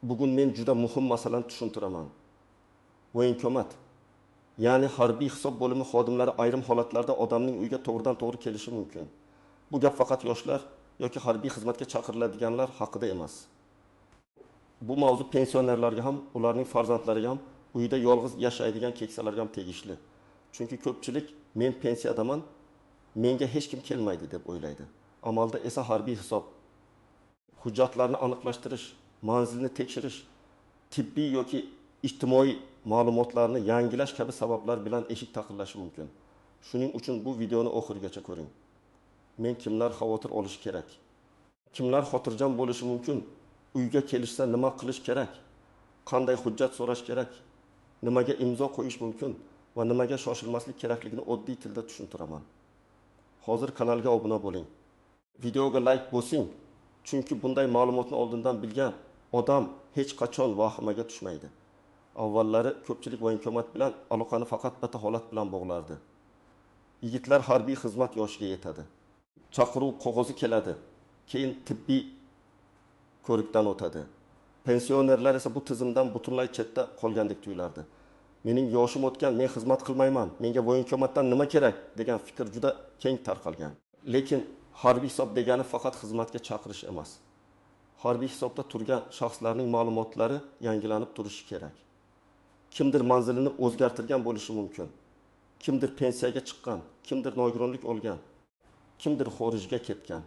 bugun men juda muhim masalani tushuntiraman. Voyinkomat, ya'ni harbiy hisob bo'limi xodimlari ayrim holatlarda odamning uyiga to'g'ridan-to'g'ri kelishi mumkin. Bu gap faqat yoshlar yoki harbiy xizmatga chaqiriladiganlar haqida emas. Bu mavzu pensionerlarga ham, ularning farzandlariga ham, uyda yolg'iz yashaydigan keksalarga ham tegishli. Chunki ko'pchilik men pensiyadaman, menga hech kim kelmaydi deb o'ylaydi. Amalda esa harbiy hisob, hujjatlarni aniqlashtirish, manzilni tekshirish, tibbiy yoki ijtimoiy ma'lumotlarni yangilash kabi sabablar bilan eshik taqillashi mumkin. Shuning uchun bu videoni oxirigacha ko'ring. Men kimlar xavotir olishi kerak? Kimlar xotirjam bo'lishi mumkin? Uyga kelishsa nima qilish kerak? Qanday hujjat so'rash kerak? Nimaga imzo qo'yish mumkin va nimaga shoshilmaslik kerakligini oddiy tilda tushuntiraman. Hozir kanalga obuna bo'ling. Videoga like bosing, chunki bunday ma'lumotni oldindan bilgan odam hech qachon vahimaga tushmaydi. Avvallari ko'pchilik voyinkomat bilan aloqani faqat bitta holat bilan bog'lardi. Yigitlar harbiy xizmat yoshiga yetadi. Chaqiruv qog'ozi keladi. Keyin tibbiy ko'rikdan o'tadi. Pensionerlar esa bu tizimdan butunlay chetda qolgandek tuyulardi. Mening yoshim o'tgan, men xizmat qilmayman, menga voyinkomatdan nima kerak degan fikr juda keng tarqalgan. Lekin harbiy hisob degani faqat xizmatga chaqirish emas. Harbiy hisobda turgan shaxslarning ma'lumotlari yangilanib turishi kerak. Kimdir manzilini o'zgartirgan bo'lishi mumkin. Kimdir pensiyaga chiqqan, kimdir nogironlik olgan, kimdir xorijga ketgan,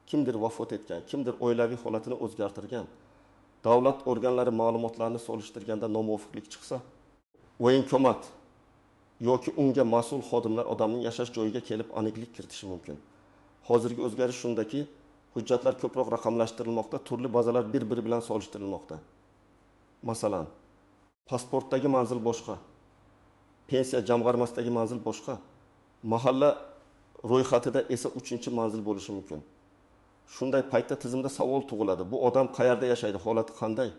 kimdir vafot etgan, kimdir oilaviy holatini o'zgartirgan. Davlat organlari ma'lumotlarni solishtirganda nomuvofiqlik chiqsa, voyinkomat yoki unga mas'ul xodimlar odamning yashash joyiga kelib aniqlik kiritishi mumkin. Hozirgi o'zgarish shundaki, hujjatlar ko'proq raqamlashtirilmoqda, turli bazalar bir-biri bilan solishtirilmoqda. Masalan, pasportdagi manzil boshqa, pensiya jamg'armasidagi manzil boshqa, mahalla ro'yxatida esa 3-manzil bo'lishi mumkin. Shunday paytda tizimda savol tug'iladi. Bu odam qayerda yashaydi, holati qanday?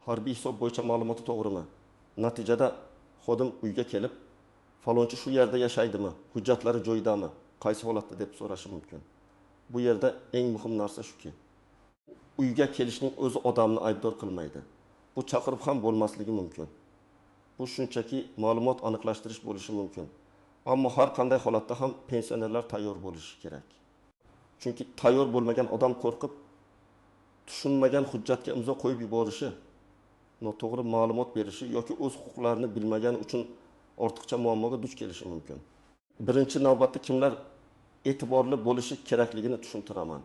Harbiy hisob bo'yicha ma'lumoti to'g'rimi? Natijada xodim uyga kelib, falonchi shu yerda yashaydimi? Hujjatlari joyidami? Qaysi holatda deb so'rashi mumkin. Bu yerda eng muhim narsa shuki, uyga kelishning o'zi odamni aybdor qilmaydi. Bu chaqirib ham bo'lmasligi mumkin. Bu shunchaki ma'lumot aniqlashtirish bo'lishi mumkin. Ammo har qanday holatda ham pensionerlar tayyor bo'lishi kerak. Chunki tayyor bo'lmagan odam qo'rqib, tushunmagan hujjatga imzo qo'yib yuborishi, noto'g'ri ma'lumot berishi yoki o'z huquqlarini bilmagani uchun ortiqcha muammoga duch kelishi mumkin. Birinchi navbatda kimlar e'tiborli bo'lishi kerakligini tushuntiraman.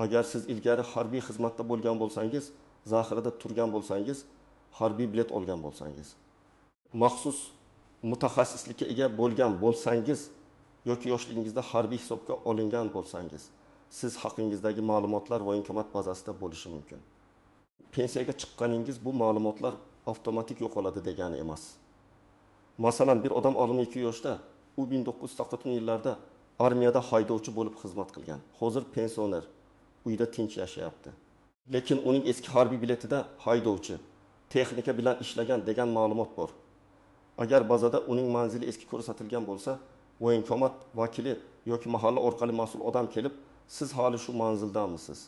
Agar siz ilgari harbiy xizmatda bo'lgan bo'lsangiz, zaxirada turgan bo'lsangiz, harbiy bilet olgan bo'lsangiz, maxsus mutaxassislikka ega bo'lgan bo'lsangiz yoki yoshligingizda harbiy hisobga olingan bo'lsangiz, siz haqingizdagi ma'lumotlar voyinkomat bazasida bo'lishi mumkin. Pensiyaga chiqqaningiz bu ma'lumotlar avtomatik yo'qoladi degani emas. Masalan, bir odam 22 yoshda, u 1990-yillarda armiyada haydovchi bo'lib xizmat qilgan. Hozir pensioner, uyda tinch yashayapti. Lekin uning eski harbiy biletida haydovchi, texnika bilan ishlagan degan ma'lumot bor. Agar bazada uning manzili eski ko'rsatilgan bo'lsa, voyinkomat vakili yoki mahalla orqali mas'ul odam kelib, siz hali shu manzildamisiz?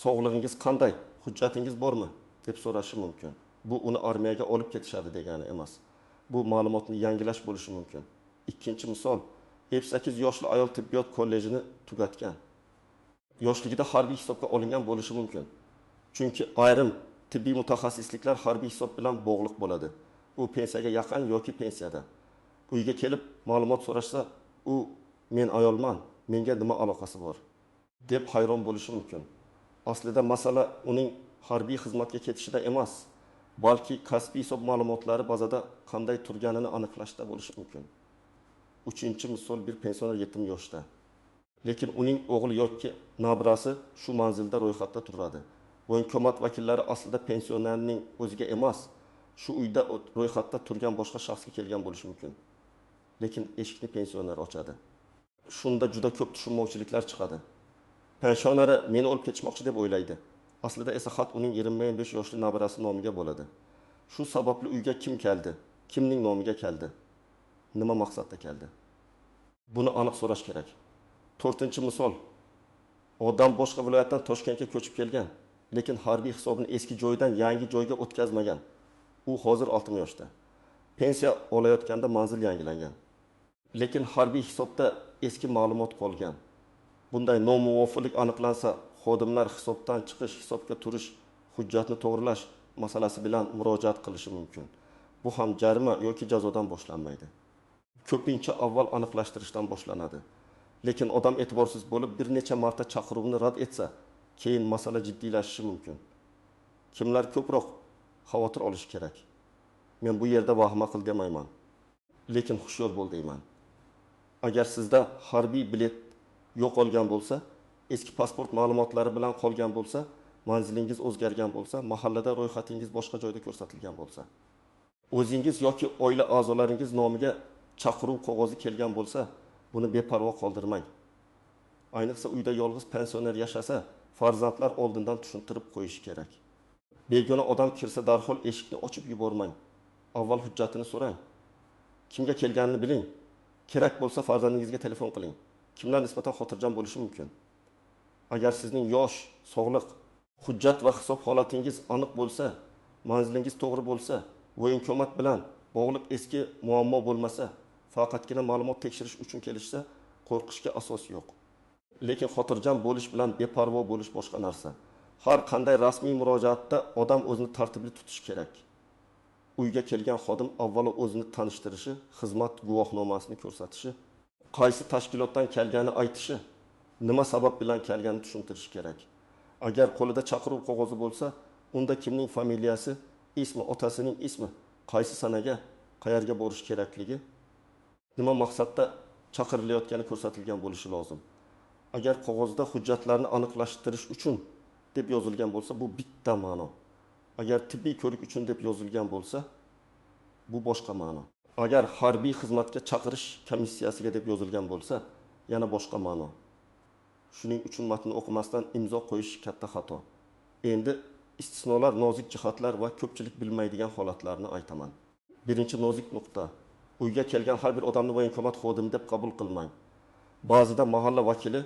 Sog'lig'ingiz qanday? Hujjatingiz bormi? deb so'rashi mumkin. Bu uni armiyaga olib ketishadi degani emas. Bu ma'lumotni yangilash bo'lishi mumkin. Ikkinchi misol, 78 yoshli ayol tibbiyot kollejini tugatgan. Yoshligida harbiy hisobga olingan bo'lishi mumkin. Chunki ayrim tibbiy mutaxassisliklar harbiy hisob bilan bog'liq bo'ladi. U pensiyaga yaqin yoki pensiyada. Uyga kelib ma'lumot so'rashsa, u men ayolman, menga nima aloqasi bor deb hayron bo'lishi mumkin. Aslida masala uning harbiy xizmatga ketishida emas, balki kasbiy hisob ma'lumotlari bazada qanday turganini aniqlashda bo'lishi mumkin. Uchinchi misol, bir pensioner 70 yoshda. Lekin uning o'g'li yoki nabirasi shu manzilda ro'yxatda turadi. Voyinkomat vakillari aslida pensionerning o'ziga emas, shu uyda ro'yxatda turgan boshqa shaxsga kelgan bo'lishi mumkin. Lekin eshikni pensioner ochadi. Shunda juda ko'p tushunmovchiliklar chiqadi. Pensioneri meni olib ketishmoqchi deb o'ylaydi. Aslida esa xat uning 25 yoshli nabirasi nomiga bo'ladi. Shu sababli uyga kim keldi? Kimning nomiga keldi? Nima maqsadda keldi? Buni aniq so'rash kerak. 4-misol. Odam boshqa viloyatdan Toshkentga ko'chib kelgan. lekin harbiy hisobini eski joydan yangi joyga o'tkazmagan. U hozir 60 yoshda. Pensiya olayotganda manzil yangilangan. Lekin harbiy hisobda eski ma'lumot qolgan. Bunday nomuvofiqlik aniqlansa, xodimlar hisobdan chiqish, hisobga turish, hujjatni to'g'rilash masalasi bilan murojaat qilishi mumkin. Bu ham jarima yoki jazodan boshlanmaydi. Ko'pincha avval aniqlashtirishdan boshlanadi. Lekin odam e'tiborsiz bo'lib bir necha marta chaqiruvni rad etsa, keyin masala jiddiylashishi mumkin. Kimlar ko'proq xavotir olishi kerak? Men bu yerda vahima qil demayman, lekin hushyor bo'l deyman. Agar sizda harbiy bilet yo'qolgan bo'lsa, eski pasport ma'lumotlari bilan qolgan bo'lsa, manzilingiz o'zgargan bo'lsa, mahallada ro'yxatingiz boshqa joyda ko'rsatilgan bo'lsa, o'zingiz yoki oila a'zolaringiz nomiga chaqiruv qog'ozi kelgan bo'lsa, buni beparvo qoldirmang. Ayniqsa uyda yolg'iz pensioner yashasa, farzandlar oldindan tushuntirib qo'yish kerak. Begona odam kirsa darhol eshikni ochib yubormang. Avval hujjatini so'rang. Kimga kelganini biling. Kerak bo'lsa farzandingizga telefon qiling. Kimlar nisbatan xotirjam bo'lishi mumkin? Agar sizning yosh, sog'liq, hujjat va hisob holatingiz aniq bo'lsa, manzilingiz to'g'ri bo'lsa, voyinkomat bilan bog'liq eski muammo bo'lmasa, faqatgina ma'lumot tekshirish uchun kelishsa, qo'rqishga asos yo'q. Lekin xotirjam bo'lish bilan beparvo bo'lish boshqa narsa. Har qanday rasmiy murojaatda odam o'zini tartibli tutishi kerak. Uyga kelgan xodim avvalo o'zini tanishtirishi, xizmat guvohnomasini ko'rsatishi, qaysi tashkilotdan kelganini aytishi, nima sabab bilan kelganini tushuntirishi kerak. Agar qo'lida chaqiruv qog'ozi bo'lsa, unda kimning familiyasi, ismi, otasining ismi, qaysi sanaga, qayerga borish kerakligi, nima maqsadda chaqirilayotgani ko'rsatilgan bo'lishi lozim. Agar qog'ozda hujjatlarni aniqlashtirish uchun deb yozilgan bo'lsa, bu bitta ma'no. Agar tibbiy ko'rik uchun deb yozilgan bo'lsa, bu boshqa ma'no. Agar harbiy xizmatga chaqirish komissiyasiga deb yozilgan bo'lsa, yana boshqa ma'no. Shuning uchun matnni o'qimasdan imzo qo'yish katta xato. Endi istisnolar, nozik jihatlar va ko'pchilik bilmaydigan holatlarni aytaman. Birinchi nozik nuqta. Uyga kelgan har bir odamni voyinkomat xodimi deb qabul qilmang. Ba'zida mahalla vakili,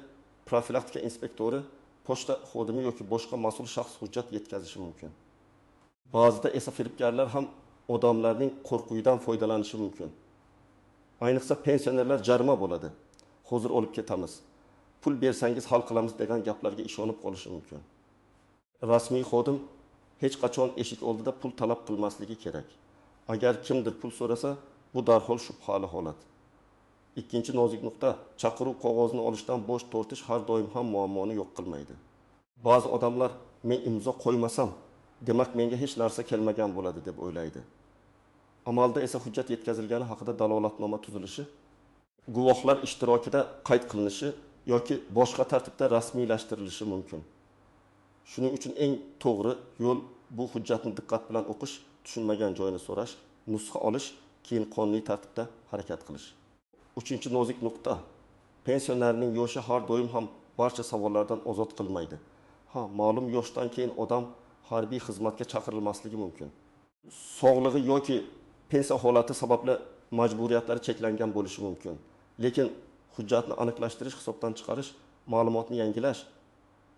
profilaktika inspektori, pochta xodimi yoki boshqa mas'ul shaxs hujjat yetkazishi mumkin. Ba'zida esa firibgarlar ham odamlarning qo'rquvidan foydalanishi mumkin. Ayniqsa pensionerlar jarima bo'ladi. Hozir olib ketamiz. Pul bersangiz hal qilamiz degan gaplarga ishonib qolishi mumkin. Rasmiy xodim hech qachon eshik oldida pul talab qilmasligi kerak. Agar kimdir pul so'rasa, bu darhol shubhali holat. Ikkinchi nozik nuqta, chaqiruv qog'ozini olishdan bosh tortish har doim ham muammoni yo'q qilmaydi. Ba'zi odamlar men imzo qo'ymasam, demak menga hech narsa kelmagan bo'ladi deb o'ylaydi. Amalda esa hujjat yetkazilgani haqida dalolatnoma tuzilishi, guvohlar ishtirokida qayd qilinishi yoki boshqa tartibda rasmiylashtirilishi mumkin. Shuning uchun eng to'g'ri yo'l bu hujjatni diqqat bilan o'qish, tushunmagan joyini so'rash, nusxa olish, keyin qonuniy tartibda harakat qilish. Uchinchi nozik nuqta. Pensionerning yoshi har doim ham barcha savollardan ozod qilmaydi. Ma'lum yoshdan keyin odam harbiy xizmatga chaqirilmasligi mumkin. Sog'lig'i yoki pensiya holati sababli majburiyatlari cheklangan bo'lishi mumkin. Lekin hujjatni aniqlashtirish, hisobdan chiqarish, ma'lumotni yangilash,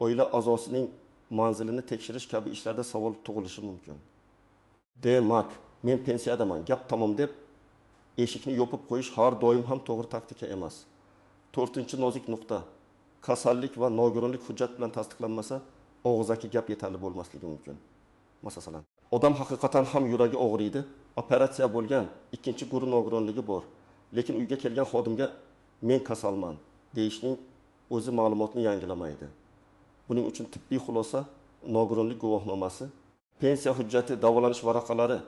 oila a'zosining manzilini tekshirish kabi ishlarda savol tug'ilishi mumkin. Demak, men pensiyadaman, gap tamom deb eshikni yopib qo'yish har doim ham to'g'ri taktika emas. 4-nozik nuqta. Kasallik va nogironlik hujjat bilan tasdiqlanmasa, og'zaki gap yetarli bo'lmasligi mumkin. Masalan, odam haqiqatan ham yuragi og'riydi, operatsiya bo'lgan, ikkinchi guruh nogironligi bor, lekin uyga kelgan xodimga men kasalman deyishning o'zi ma'lumotni yangilamaydi. Buning uchun tibbiy xulosa, nogironlik guvohnomasi, pensiya hujjati, davolanish varaqalari,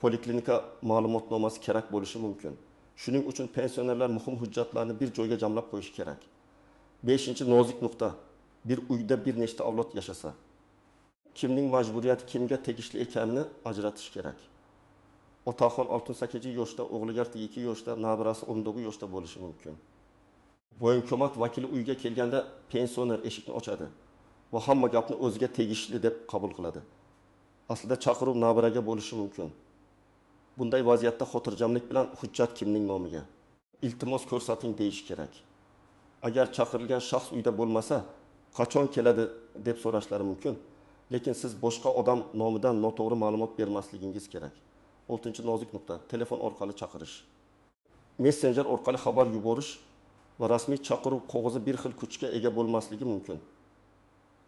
poliklinika ma'lumotnomasi kerak bo'lishi mumkin. Shuning uchun pensionerlar muhim hujjatlarni bir joyga jamlab qo'yishi kerak. 5-nozik nuqta. Bir uyda bir nechta avlod yashasa, kimning majburiyati kimga tegishli ekanini ajratish kerak. Otaxon 68 yoshda, o'g'ligar 2 yoshda, nabirasi 19 yoshda bo'lishi mumkin. Voyinkomat vakili uyga kelganda pensioner eshikni ochadi va hamma gapni o'ziga tegishli deb qabul qiladi. Aslida chaqiruv nabiraga bo'lishi mumkin. Bunday vaziyatda xotirjamlik bilan hujjat kimning nomiga? Iltimos ko'rsating deyish kerak. Agar chaqirilgan shaxs uyda bo'lmasa, qachon keladi deb so'rashlari mumkin. Lekin siz boshqa odam nomidan noto'g'ri ma'lumot bermasligingiz kerak. 6-nozik nuqta telefon orqali chaqirish. Messenger orqali xabar yuborish va rasmiy chaqiruv qog'ozi bir xil kuchga ega bo'lmasligi mumkin.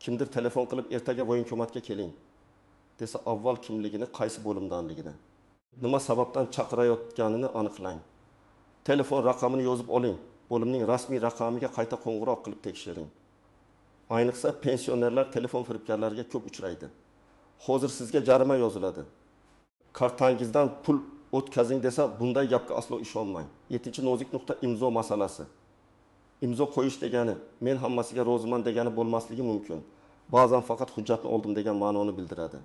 Kimdir telefon qilib ertaga voyinkomatga keling desa, avval kimligini, qaysi bo'limdanligini, nima sababdan chaqirayotganini aniqlang. Telefon raqamini yozib oling. Bo'limning rasmiy raqamiga qayta qo'ng'iroq qilib tekshiring. Ayniqsa pensionerlar telefon firibgarlariga ko'p uchraydi. Hozir sizga jarima yoziladi. Kartangizdan pul o'tkazing desa, bunday gapga aslo ishonmang. 7-nozik nuqta imzo masalasi. Imzo qo'yish degani men hammasiga roziman degani bo'lmasligi mumkin. Ba'zan faqat hujjatni oldim degan ma'noni bildiradi.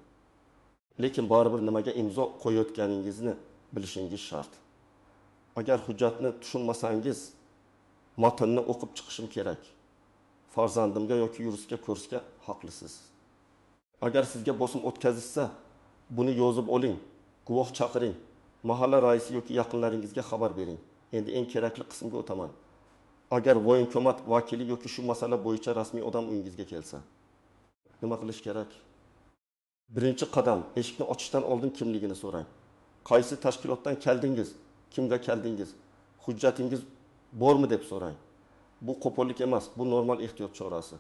Lekin baribir nimaga imzo qo'yayotganingizni bilishingiz shart. Agar hujjatni tushunmasangiz, matnni o'qib chiqishim kerak. Farzandimga yoki yuristga ko'rsatga haqlisiz. Agar sizga bosim o'tkazilsa, buni yozib oling, guvoh chaqiring, mahalla raisi yoki yaqinlaringizga xabar bering. Endi eng kerakli qismga o'taman. Agar voyinkomat vakili yoki shu masala bo'yicha rasmiy odam uyingizga kelsa, nima qilish kerak? Birinchi qadam, eshikni ochishdan oldin kimligini so'rang. Qaysi tashkilotdan keldingiz? Kimga keldingiz? Hujjatingiz bormi deb so'rang. Bu qo'pollik emas, bu normal ehtiyot chorasi.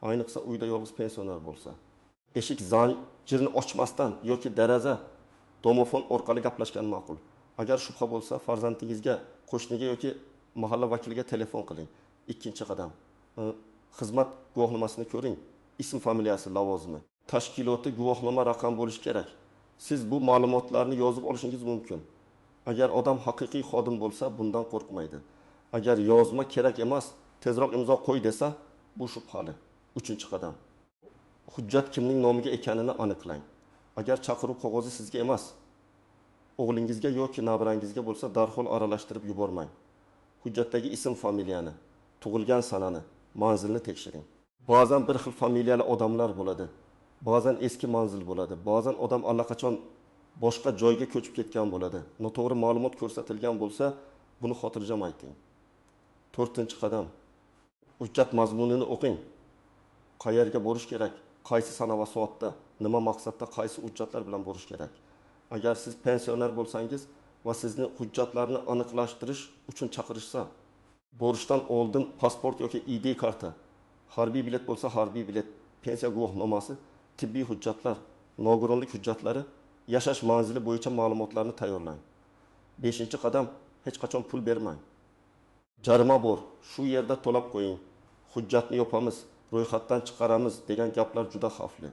Ayniqsa uyda yolg'iz pensioner bo'lsa. Eshik zanjirini ochmasdan yoki deraza, domofon orqali gaplashgan ma'qul. Agar shubha bo'lsa, farzandingizga, qo'shniga yoki mahalla vakiliga telefon qiling. Ikkinchi qadam, xizmat guvohnomasini ko'ring. Ism, familiyasi, lavozimi, tashkiloti guvohnoma raqam bo'lishi kerak. Siz bu ma'lumotlarni yozib olishingiz mumkin. Agar odam haqiqiy xodim bo'lsa, bundan qo'rqmaydi. Agar yozma kerak emas, tezroq imzo qo'y desa, bu shubhali. 3-qadam. Hujjat kimning nomiga ekanini aniqlang. Agar chaqiruv qog'ozi sizga emas, o'g'lingizga yoki nabirangizga bo'lsa, darhol aralashtirib yubormang. Hujjatdagi ism, familiyani, tug'ilgan sanani, manzilni tekshiring. Ba'zan bir xil familiyali odamlar bo'ladi. Ba'zan eski manzil bo'ladi. Ba'zan odam allaqachon boshqa joyga ko'chib ketgan bo'ladi. Noto'g'ri ma'lumot ko'rsatilgan bo'lsa, buni xotirjam ayting. 4-qadam. Hujjat mazmunini o'qing. Qayerga borish kerak? Qaysi sana va soatda, nima maqsadda qaysi hujjatlar bilan borish kerak? Agar siz pensioner bo'lsangiz va sizni hujjatlarni aniqlashtirish uchun chaqirishsa, borishdan oldin pasport yoki ID karta, harbiy bilet bo'lsa harbiy bilet, pensiya guvohnomasi, tibbiy hujjatlar, nogironlik hujjatlari, yashash manzili bo'yicha ma'lumotlarni tayyorlang. 5-qadam, hech qachon pul bermang. Jarima bor, shu yerda to'lab qo'ying. Hujjatni yopamiz, ro'yxatdan chiqaramiz degan gaplar juda xavfli.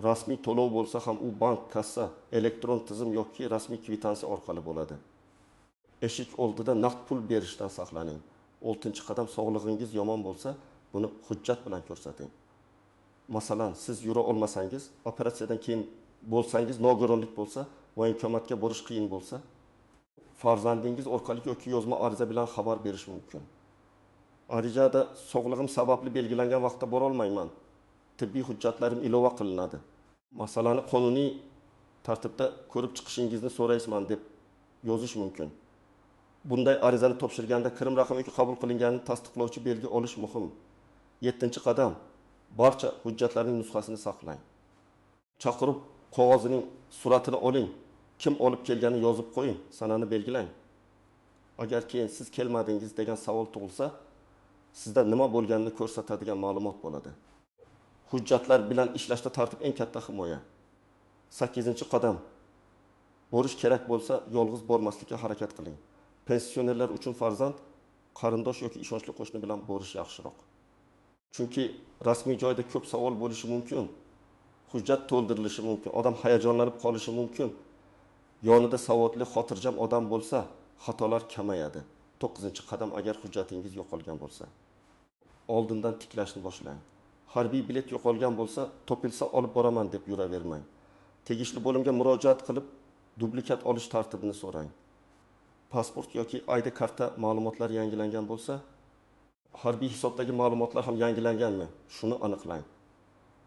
Rasmiy to'lov bo'lsa ham u bank, kassa, elektron tizim yoki rasmiy kvitansiya orqali bo'ladi. Eshik oldida naqd pul berishdan saqlaning. 6-qadam, sog'lig'ingiz yomon bo'lsa, buni hujjat bilan ko'rsating. Masalan, siz yura olmasangiz, operatsiyadan keyin bo'lsangiz, nogironlik bo'lsa, voyinkomatga borish qiyin bo'lsa, farzandingiz orqali yoki yozma ariza bilan xabar berish mumkin. Arizada sog'lig'im sababli belgilangan vaqtda bora olmayman. Tibbiy hujjatlarim ilova qilinadi. Masalani qonuniy tartibda ko'rib chiqishingizni so'raysman deb yozish mumkin. Bunday arizani topshirganda kirim raqami yoki qabul qilinganini tasdiqlovchi belgi olish muhim. 7-qadam, barcha hujjatlarning nusxasini saqlang. Chaqiruv qog'ozining suratini oling. Kim olib kelganini yozib qo'ying, sanani belgilang. Agar keyin siz kelmadingiz degan savol tug'ilsa, sizda nima bo'lganini ko'rsatadigan ma'lumot bo'ladi. Hujjatlar bilan ishlashda tartib eng katta himoya. 8-qadam. Borish kerak bo'lsa, yolg'iz bormaslikka harakat qiling. Pensionerlar uchun farzand, qarindosh yoki ishonchli qo'shni bilan borish yaxshiroq. Chunki rasmiy joyda ko'p savol bo'lishi mumkin. Hujjat to'ldirilishi mumkin. Odam hayajonlanib qolishi mumkin. Yonida savodli, xotirjam odam bo'lsa, xatolar kamayadi. 9-qadam, agar hujjatingiz yo'qolgan bo'lsa, oldindan tiklashni boshlang. Harbiy bilet yo'qolgan bo'lsa, topilsa olib boraman deb yuravermang. Tegishli bo'limga murojaat qilib, dublikat olish tartibini so'rang. Pasport yoki ID karta ma'lumotlari yangilangan bo'lsa, harbiy hisobdagi ma'lumotlar ham yangilanganmi? Shuni aniqlang.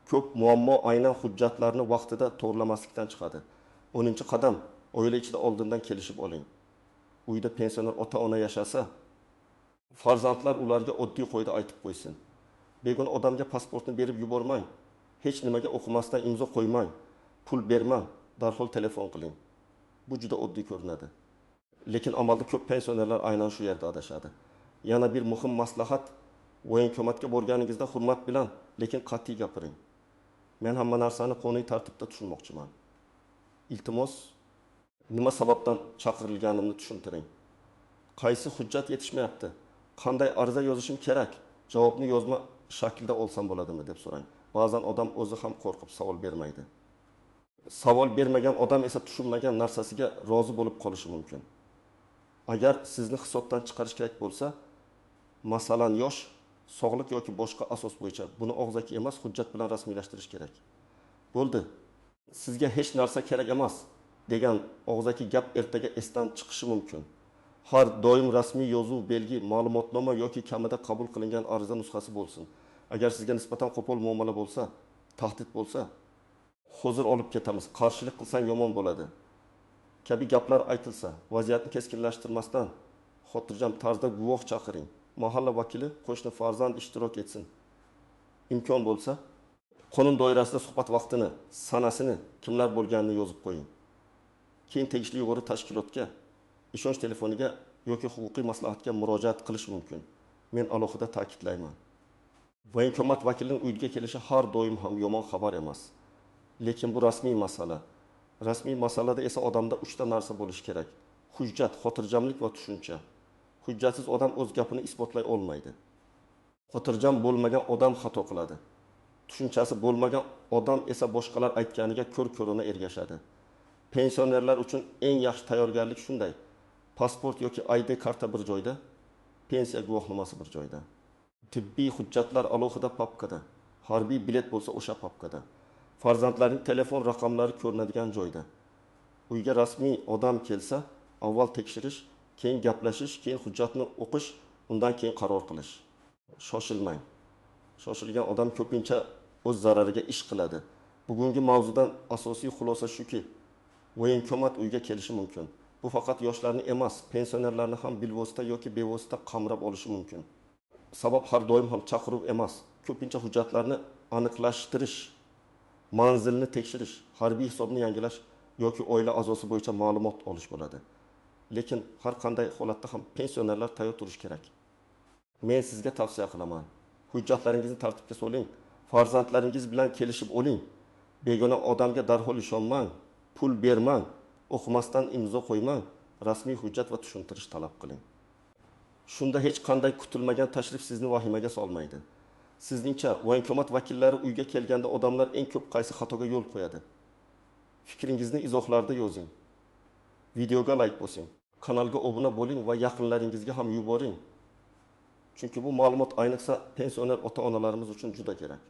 Ko'p muammo aynan hujjatlarni vaqtida to'g'rilamaslikdan chiqadi. 10-qadam, oila ichida oldindan kelishib oling. Uyda pensioner ota-ona yashasa, farzandlar ularga oddiy qo'yda aytib qo'ysin. begona odamga pasportni berib yubormang. Hech nimaga o'qimasdan imzo qo'ymang. Pul bermang, darhol telefon qiling. Bu juda oddiy ko'rinadi. Lekin amalda ko'p pensionerlar aynan shu yerda adashadi. Yana bir muhim maslahat, voyinko'matga borganingizda hurmat bilan, lekin qat'iy gapiring. Men hamma narsani qonuniy tartibda tushunmoqchiman. Iltimos, nima sababdan chaqirilganimni tushuntiring. Qaysi hujjat yetishmayapti? Qanday ariza yozishim kerak? Javobni yozma shaklda olsam bo'ladimi deb so'rang. Ba'zan odam o'zi ham qo'rqib savol bermaydi. Savol bermagan odam esa tushunmagan narsasiga rozi bo'lib qolishi mumkin. Agar sizni hisobdan chiqarish kerak bo'lsa, masalan yosh, sog'lik yoki boshqa asos bo'yicha buni og'zaki emas, hujjat bilan rasmiylashtirish kerak. Bo'ldi. Sizga hech narsa kerak emas degan og'zaki gap ertaga esdan chiqishi mumkin. Har doim rasmiy yozuv, belgi, ma'lumotnoma yoki kamida qabul qilingan ariza nusxasi bo'lsin. Agar sizga nisbatan qo'pol muomala bo'lsa, tahdid bo'lsa, hozir olib ketamiz, qarshilik qilsang yomon bo'ladi kabi gaplar aytilsa, vaziyatni keskinlashtirmasdan xotirjam tarzda guvoh chaqiring. Mahalla vakili, qo'shni farzand ishtirok etsin. Imkon bo'lsa, qonun doirasida suhbat vaqtini, sanasini, kimlar bo'lganini yozib qo'ying. Keyin tegishli yuqori tashkilotga, ishonch telefoniga yoki huquqiy maslahatga murojaat qilish mumkin. Men alohida ta'kidlayman. Voyinko'mat vakilining uyga kelishi har doim ham yomon xabar emas. Lekin bu rasmiy masala. Rasmiy masalada esa odamda 3 ta narsa bo'lishi kerak. Hujjat, xotirjamlik va tushuncha. Hujjatsiz odam o'z gapini isbotlay olmaydi. Xotirjam bo'lmagan odam xato qiladi. Tushunchasi bo'lmagan odam esa boshqalar aytganiga ko'r-ko'rona ergashadi. Pensionerlar uchun eng yaxshi tayyorgarlik shunday. Pasport yoki ID karta bir joyda, pensiya guvohnomasi bir joyda. Tibbiy hujjatlar alohida papkada, harbiy bilet bo'lsa o'sha papkada. Farzandlarning telefon raqamlari ko'rinadigan joyda. Uyga rasmiy odam kelsa, avval tekshirish, keyin gaplashish, keyin hujjatni o'qish, undan keyin qaror qilish. Shoshilmang. Shoshilgan odam ko'pincha o'z zarariga ish qiladi. Bugungi mavzudan asosiy xulosa shuki, voyinko'mat uyga kelishi mumkin. Bu faqat yoshlarni emas, pensionerlarni ham bilvosita yoki bevosita qamrab olishi mumkin. Sabab har doim ham chaqiruv emas, ko'pincha hujjatlarni aniqlashtirish, manzilni tekshirish, harbiy hisobni yangilash yoki oila a'zosi bo'yicha ma'lumot olish bo'ladi. Lekin har qanday holatda ham pensionerlar tayyor turish kerak. Men sizga tavsiya qilaman. Hujjatlaringizni tartibga soling, farzandlaringiz bilan kelishib oling. Begona odamga darhol ishonmang, pul bermang, o'qimasdan imzo qo'ymang, rasmiy hujjat va tushuntirish talab qiling. Shunda hech qanday kutilmagan tashrif sizni vahimaga solmaydi. Sizningcha voyinko'mat vakillari uyga kelganda odamlar eng ko'p qaysi xatoga yo'l qo'yadi? Fikringizni izohlarda yozing. Videoga like bosing, kanalga obuna bo'ling va yaqinlaringizga ham yuboring. Chunki bu ma'lumot ayniqsa pensioner ota-onalarimiz uchun juda kerak.